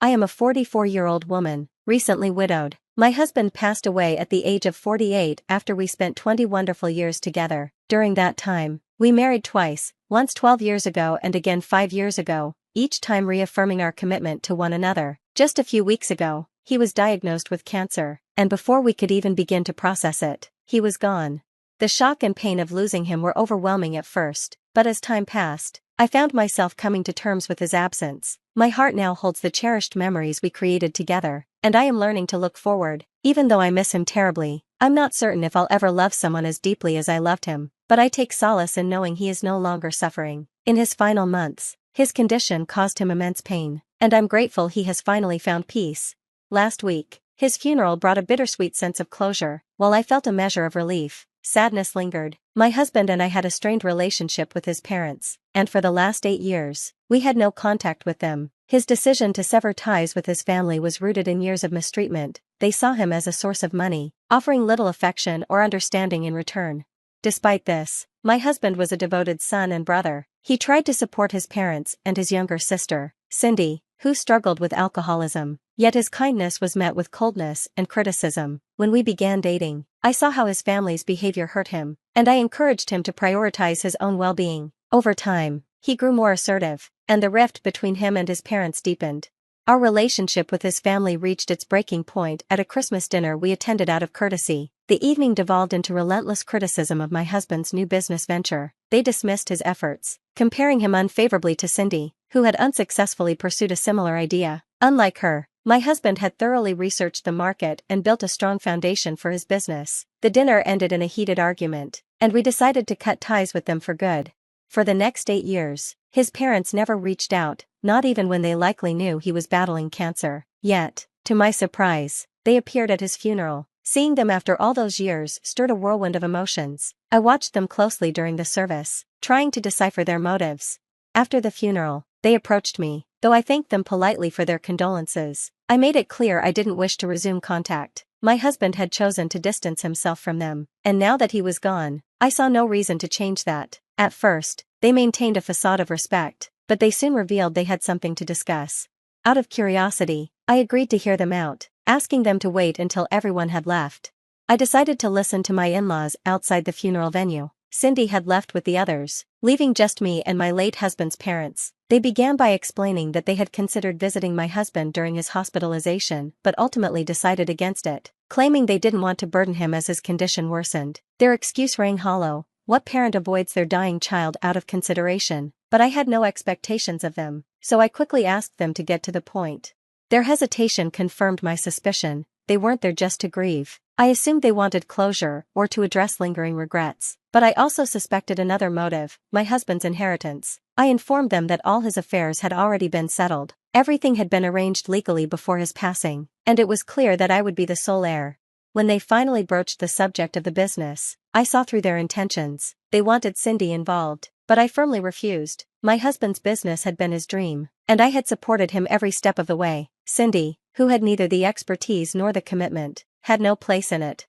I am a 44-year-old woman, recently widowed. My husband passed away at the age of 48 after we spent 20 wonderful years together. During that time, we married twice, once 12 years ago and again 5 years ago, each time reaffirming our commitment to one another. Just a few weeks ago, he was diagnosed with cancer, and before we could even begin to process it, he was gone. The shock and pain of losing him were overwhelming at first, but as time passed, I found myself coming to terms with his absence. My heart now holds the cherished memories we created together, and I am learning to look forward. Even though I miss him terribly, I'm not certain if I'll ever love someone as deeply as I loved him, but I take solace in knowing he is no longer suffering. In his final months, his condition caused him immense pain, and I'm grateful he has finally found peace. Last week, his funeral brought a bittersweet sense of closure. While I felt a measure of relief, sadness lingered. My husband and I had a strained relationship with his parents, and for the last 8 years, we had no contact with them. His decision to sever ties with his family was rooted in years of mistreatment. They saw him as a source of money, offering little affection or understanding in return. Despite this, my husband was a devoted son and brother. He tried to support his parents and his younger sister, Cindy, who struggled with alcoholism. Yet his kindness was met with coldness and criticism. When we began dating, I saw how his family's behavior hurt him, and I encouraged him to prioritize his own well-being. Over time, he grew more assertive, and the rift between him and his parents deepened. Our relationship with his family reached its breaking point at a Christmas dinner we attended out of courtesy. The evening devolved into relentless criticism of my husband's new business venture. They dismissed his efforts, comparing him unfavorably to Cindy, who had unsuccessfully pursued a similar idea. Unlike her, my husband had thoroughly researched the market and built a strong foundation for his business. The dinner ended in a heated argument, and we decided to cut ties with them for good. For the next 8 years, his parents never reached out, not even when they likely knew he was battling cancer. Yet, to my surprise, they appeared at his funeral. Seeing them after all those years stirred a whirlwind of emotions. I watched them closely during the service, trying to decipher their motives. After the funeral, they approached me, though I thanked them politely for their condolences. I made it clear I didn't wish to resume contact. My husband had chosen to distance himself from them, and now that he was gone, I saw no reason to change that. At first, they maintained a facade of respect, but they soon revealed they had something to discuss. Out of curiosity, I agreed to hear them out, asking them to wait until everyone had left. I decided to listen to my in-laws outside the funeral venue. Cindy had left with the others, leaving just me and my late husband's parents. They began by explaining that they had considered visiting my husband during his hospitalization but ultimately decided against it, claiming they didn't want to burden him as his condition worsened. Their excuse rang hollow. What parent avoids their dying child out of consideration? But I had no expectations of them, so I quickly asked them to get to the point. Their hesitation confirmed my suspicion. They weren't there just to grieve. I assumed they wanted closure or to address lingering regrets, but I also suspected another motive: my husband's inheritance. I informed them that all his affairs had already been settled. Everything had been arranged legally before his passing, and it was clear that I would be the sole heir. When they finally broached the subject of the business, I saw through their intentions. They wanted Cindy involved, but I firmly refused. My husband's business had been his dream, and I had supported him every step of the way. Cindy, who had neither the expertise nor the commitment, had no place in it.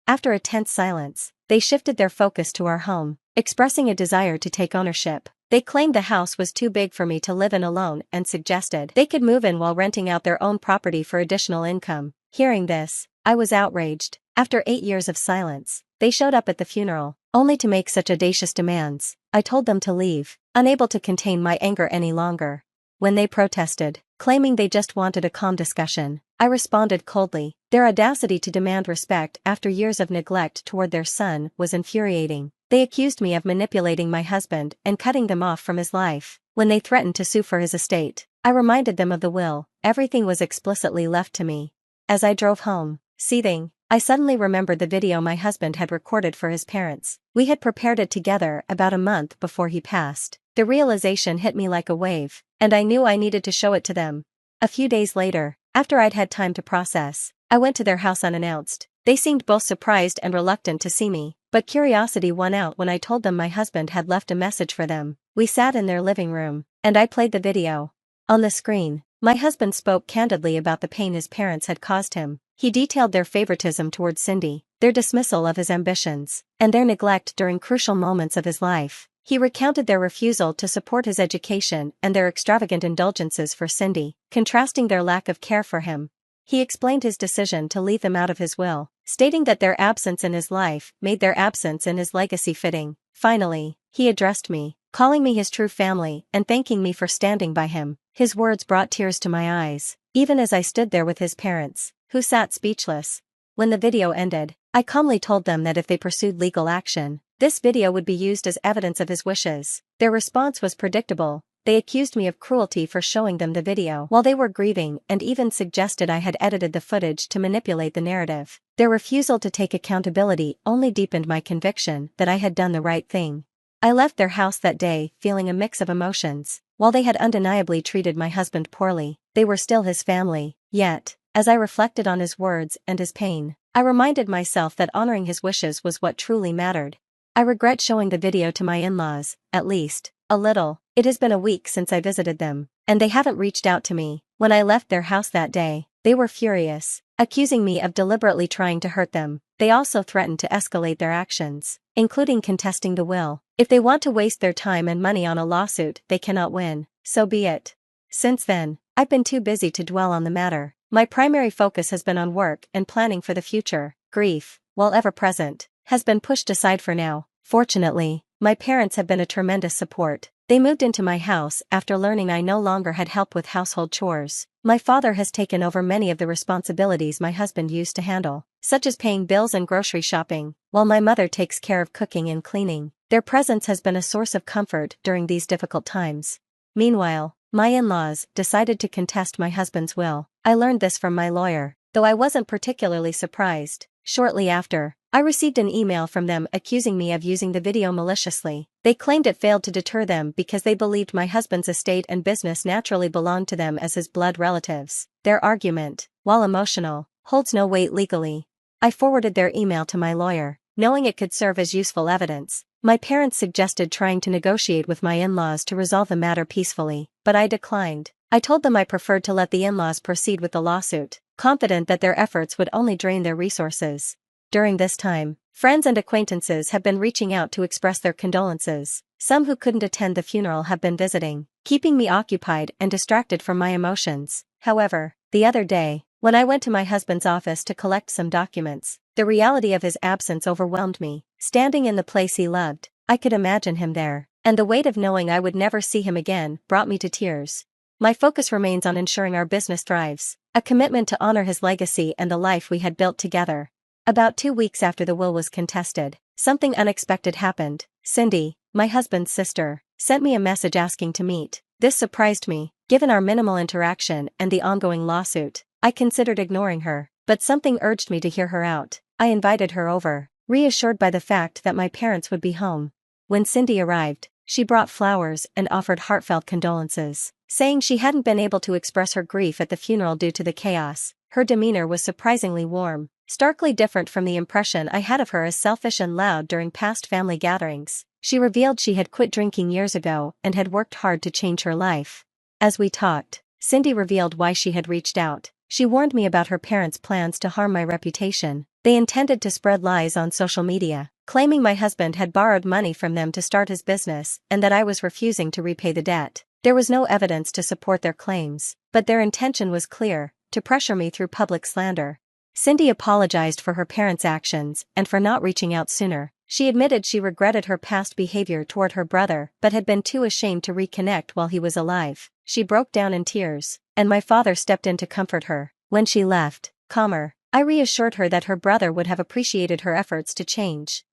After a tense silence, they shifted their focus to our home, expressing a desire to take ownership. They claimed the house was too big for me to live in alone and suggested they could move in while renting out their own property for additional income. Hearing this, I was outraged. After 8 years of silence, they showed up at the funeral, only to make such audacious demands. I told them to leave, unable to contain my anger any longer. When they protested, claiming they just wanted a calm discussion, I responded coldly. Their audacity to demand respect after years of neglect toward their son was infuriating. They accused me of manipulating my husband and cutting them off from his life. When they threatened to sue for his estate, I reminded them of the will. Everything was explicitly left to me. As I drove home, seething, I suddenly remembered the video my husband had recorded for his parents. We had prepared it together about a month before he passed. The realization hit me like a wave, and I knew I needed to show it to them. A few days later, after I'd had time to process, I went to their house unannounced. They seemed both surprised and reluctant to see me, but curiosity won out when I told them my husband had left a message for them. We sat in their living room, and I played the video. On the screen, my husband spoke candidly about the pain his parents had caused him. He detailed their favoritism towards Cindy, their dismissal of his ambitions, and their neglect during crucial moments of his life. He recounted their refusal to support his education and their extravagant indulgences for Cindy, contrasting their lack of care for him. He explained his decision to leave them out of his will, stating that their absence in his life made their absence in his legacy fitting. Finally, he addressed me, calling me his true family and thanking me for standing by him. His words brought tears to my eyes, even as I stood there with his parents, who sat speechless. When the video ended, I calmly told them that if they pursued legal action, this video would be used as evidence of his wishes. Their response was predictable. They accused me of cruelty for showing them the video while they were grieving and even suggested I had edited the footage to manipulate the narrative. Their refusal to take accountability only deepened my conviction that I had done the right thing. I left their house that day feeling a mix of emotions. While they had undeniably treated my husband poorly, they were still his family. Yet, as I reflected on his words and his pain, I reminded myself that honoring his wishes was what truly mattered. I regret showing the video to my in-laws, at least, a little. It has been a week since I visited them, and they haven't reached out to me. When I left their house that day, they were furious, accusing me of deliberately trying to hurt them. They also threatened to escalate their actions, including contesting the will. If they want to waste their time and money on a lawsuit they cannot win, so be it. Since then, I've been too busy to dwell on the matter. My primary focus has been on work and planning for the future. Grief, while ever present, has been pushed aside for now. Fortunately, my parents have been a tremendous support. They moved into my house after learning I no longer had help with household chores. My father has taken over many of the responsibilities my husband used to handle, such as paying bills and grocery shopping, while my mother takes care of cooking and cleaning. Their presence has been a source of comfort during these difficult times. Meanwhile, my in-laws decided to contest my husband's will. I learned this from my lawyer, though I wasn't particularly surprised. Shortly after, I received an email from them accusing me of using the video maliciously. They claimed it failed to deter them because they believed my husband's estate and business naturally belonged to them as his blood relatives. Their argument, while emotional, holds no weight legally. I forwarded their email to my lawyer, knowing it could serve as useful evidence. My parents suggested trying to negotiate with my in-laws to resolve the matter peacefully, but I declined. I told them I preferred to let the in-laws proceed with the lawsuit, confident that their efforts would only drain their resources. During this time, friends and acquaintances have been reaching out to express their condolences. Some who couldn't attend the funeral have been visiting, keeping me occupied and distracted from my emotions. However, the other day, when I went to my husband's office to collect some documents, the reality of his absence overwhelmed me. Standing in the place he loved, I could imagine him there, and the weight of knowing I would never see him again brought me to tears. My focus remains on ensuring our business thrives, a commitment to honor his legacy and the life we had built together. About 2 weeks after the will was contested, something unexpected happened. Cindy, my husband's sister, sent me a message asking to meet. This surprised me, given our minimal interaction and the ongoing lawsuit. I considered ignoring her, but something urged me to hear her out. I invited her over, reassured by the fact that my parents would be home. When Cindy arrived, she brought flowers and offered heartfelt condolences, saying she hadn't been able to express her grief at the funeral due to the chaos. Her demeanor was surprisingly warm, starkly different from the impression I had of her as selfish and loud during past family gatherings. She revealed she had quit drinking years ago and had worked hard to change her life. As we talked, Cindy revealed why she had reached out. She warned me about her parents' plans to harm my reputation. They intended to spread lies on social media, claiming my husband had borrowed money from them to start his business and that I was refusing to repay the debt. There was no evidence to support their claims, but their intention was clear: to pressure me through public slander. Cindy apologized for her parents' actions and for not reaching out sooner. She admitted she regretted her past behavior toward her brother but had been too ashamed to reconnect while he was alive. She broke down in tears, and my father stepped in to comfort her. When she left, calmer, I reassured her that her brother would have appreciated her efforts to change.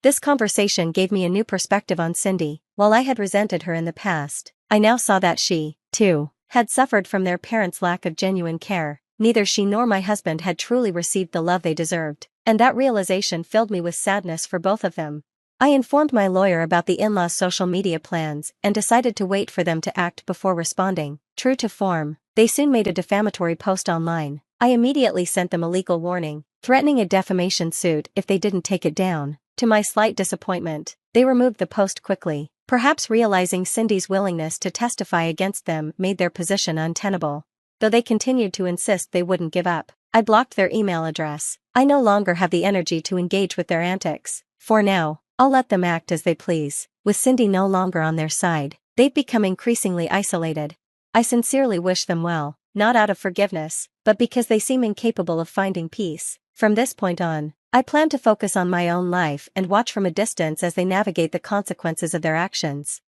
This conversation gave me a new perspective on Cindy. While I had resented her in the past, I now saw that she, too, had suffered from their parents' lack of genuine care. Neither she nor my husband had truly received the love they deserved, and that realization filled me with sadness for both of them. I informed my lawyer about the in-laws' social media plans and decided to wait for them to act before responding. True to form, they soon made a defamatory post online. I immediately sent them a legal warning, threatening a defamation suit if they didn't take it down. To my slight disappointment, they removed the post quickly, perhaps realizing Cindy's willingness to testify against them made their position untenable. Though they continued to insist they wouldn't give up, I blocked their email address. I no longer have the energy to engage with their antics. For now, I'll let them act as they please. With Cindy no longer on their side, they've become increasingly isolated. I sincerely wish them well, not out of forgiveness, but because they seem incapable of finding peace. From this point on, I plan to focus on my own life and watch from a distance as they navigate the consequences of their actions.